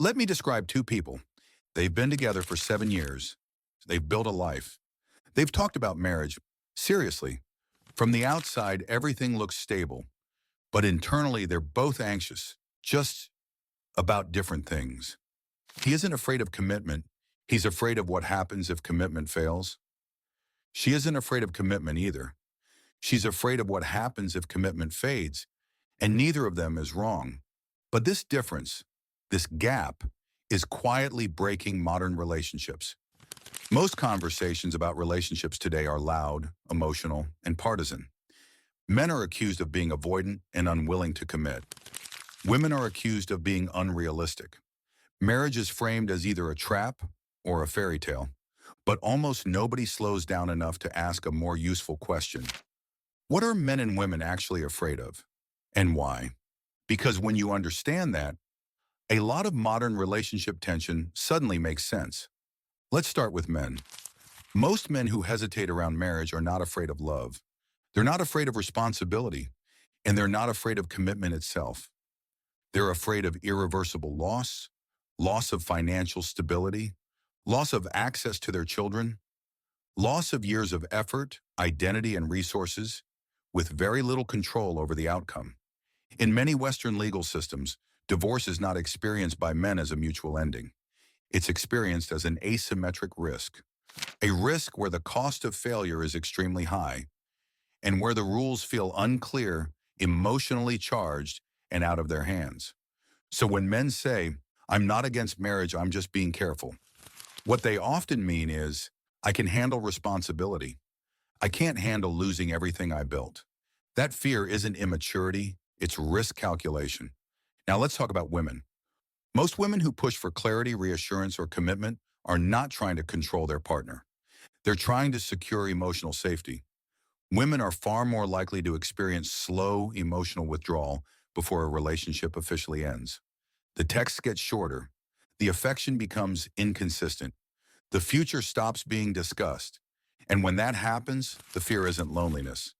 Let me describe two people. They've been together for 7 years. They've built a life. They've talked about marriage. Seriously, from the outside, everything looks stable, but internally, they're both anxious, just about different things. He isn't afraid of commitment. He's afraid of what happens if commitment fails. She isn't afraid of commitment either. She's afraid of what happens if commitment fades, and neither of them is wrong. But this difference, this gap, is quietly breaking modern relationships. Most conversations about relationships today are loud, emotional, and partisan. Men are accused of being avoidant and unwilling to commit. Women are accused of being unrealistic. Marriage is framed as either a trap or a fairy tale, but almost nobody slows down enough to ask a more useful question. What are men and women actually afraid of? And why? Because when you understand that, a lot of modern relationship tension suddenly makes sense. Let's start with men. Most men who hesitate around marriage are not afraid of love. They're not afraid of responsibility, and they're not afraid of commitment itself. They're afraid of irreversible loss, loss of financial stability, loss of access to their children, loss of years of effort, identity, and resources, with very little control over the outcome. In many Western legal systems, divorce is not experienced by men as a mutual ending. It's experienced as an asymmetric risk, a risk where the cost of failure is extremely high, and where the rules feel unclear, emotionally charged, and out of their hands. So when men say, "I'm not against marriage, I'm just being careful," what they often mean is, "I can handle responsibility. I can't handle losing everything I built." That fear isn't immaturity, it's risk calculation. Now let's talk about women. Most women who push for clarity, reassurance, or commitment are not trying to control their partner. They're trying to secure emotional safety. Women are far more likely to experience slow emotional withdrawal before a relationship officially ends. The texts get shorter. The affection becomes inconsistent. The future stops being discussed. And when that happens, the fear isn't loneliness.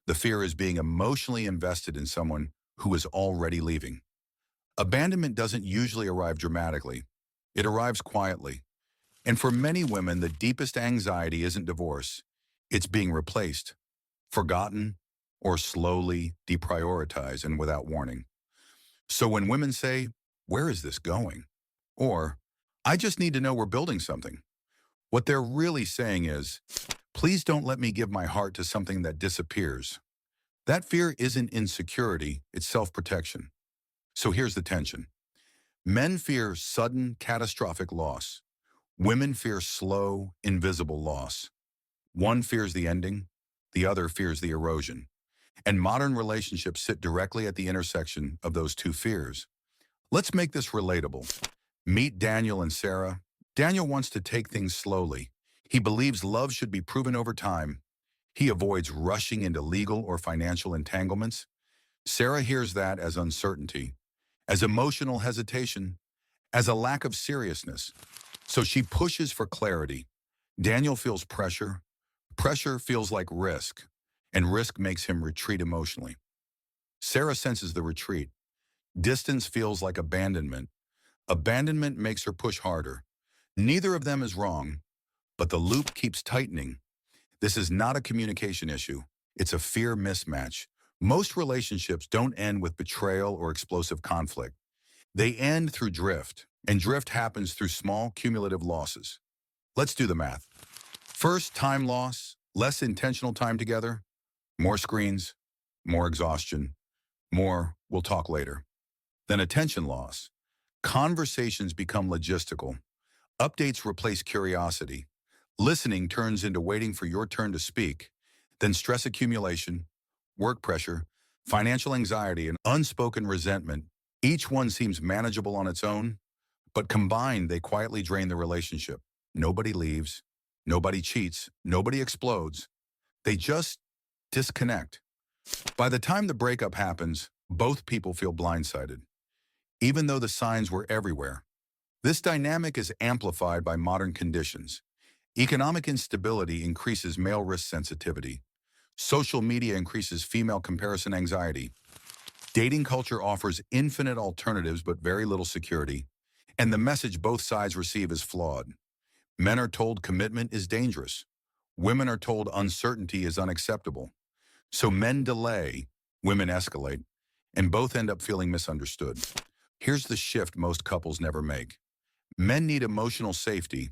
The fear is being emotionally invested in someone who is already leaving. Abandonment doesn't usually arrive dramatically. It arrives quietly. And for many women, the deepest anxiety isn't divorce. It's being replaced, forgotten, or slowly deprioritized and without warning. So when women say, "Where is this going?" or "I just need to know we're building something," what they're really saying is, "Please don't let me give my heart to something that disappears." That fear isn't insecurity, it's self-protection. So here's the tension. Men fear sudden, catastrophic loss. Women fear slow, invisible loss. One fears the ending, the other fears the erosion. And modern relationships sit directly at the intersection of those two fears. Let's make this relatable. Meet Daniel and Sarah. Daniel wants to take things slowly. He believes love should be proven over time. He avoids rushing into legal or financial entanglements. Sarah hears that as uncertainty, as emotional hesitation, as a lack of seriousness. So she pushes for clarity. Daniel feels pressure. Pressure feels like risk, and risk makes him retreat emotionally. Sarah senses the retreat. Distance feels like abandonment. Abandonment makes her push harder. Neither of them is wrong, but the loop keeps tightening. This is not a communication issue. It's a fear mismatch. Most relationships don't end with betrayal or explosive conflict. They end through drift, and drift happens through small cumulative losses. Let's do the math. First, time loss, less intentional time together, more screens, more exhaustion, more "we'll talk later." Then attention loss. Conversations become logistical. Updates replace curiosity. Listening turns into waiting for your turn to speak. Then stress accumulation, work pressure, financial anxiety, and unspoken resentment. Each one seems manageable on its own, but combined, they quietly drain the relationship. Nobody leaves, nobody cheats, nobody explodes. They just disconnect. By the time the breakup happens, both people feel blindsided, even though the signs were everywhere. This dynamic is amplified by modern conditions. Economic instability increases male risk sensitivity. Social media increases female comparison anxiety. Dating culture offers infinite alternatives but very little security. And the message both sides receive is flawed. Men are told commitment is dangerous. Women are told uncertainty is unacceptable. So men delay, women escalate, and both end up feeling misunderstood. Here's the shift most couples never make. Men need emotional safety.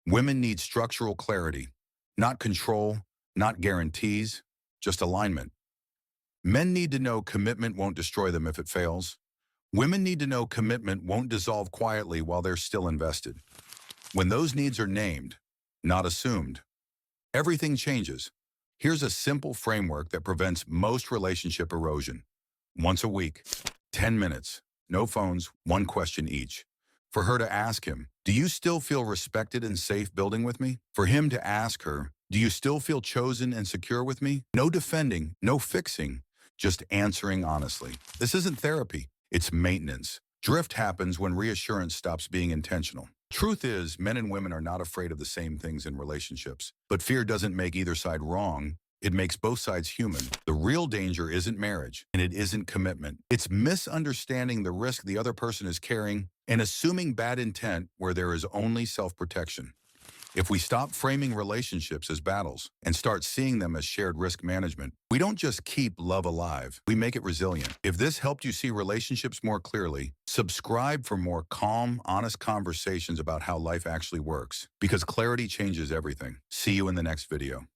Women need structural clarity. Not control, not guarantees, just alignment. Men need to know commitment won't destroy them if it fails. Women need to know commitment won't dissolve quietly while they're still invested. When those needs are named, not assumed, everything changes. Here's a simple framework that prevents most relationship erosion. Once a week, 10 minutes, no phones, one question each. For her to ask him, do you still feel respected and safe building with me? For him to ask her, do you still feel chosen and secure with me? No defending, no fixing, just answering honestly. This isn't therapy, it's maintenance. Drift happens when reassurance stops being intentional. Truth is, men and women are not afraid of the same things in relationships, but fear doesn't make either side wrong. It makes both sides human. The real danger isn't marriage, and it isn't commitment. It's misunderstanding the risk the other person is carrying and assuming bad intent where there is only self-protection. If we stop framing relationships as battles and start seeing them as shared risk management, we don't just keep love alive, we make it resilient. If this helped you see relationships more clearly, subscribe for more calm, honest conversations about how life actually works, because clarity changes everything. See you in the next video.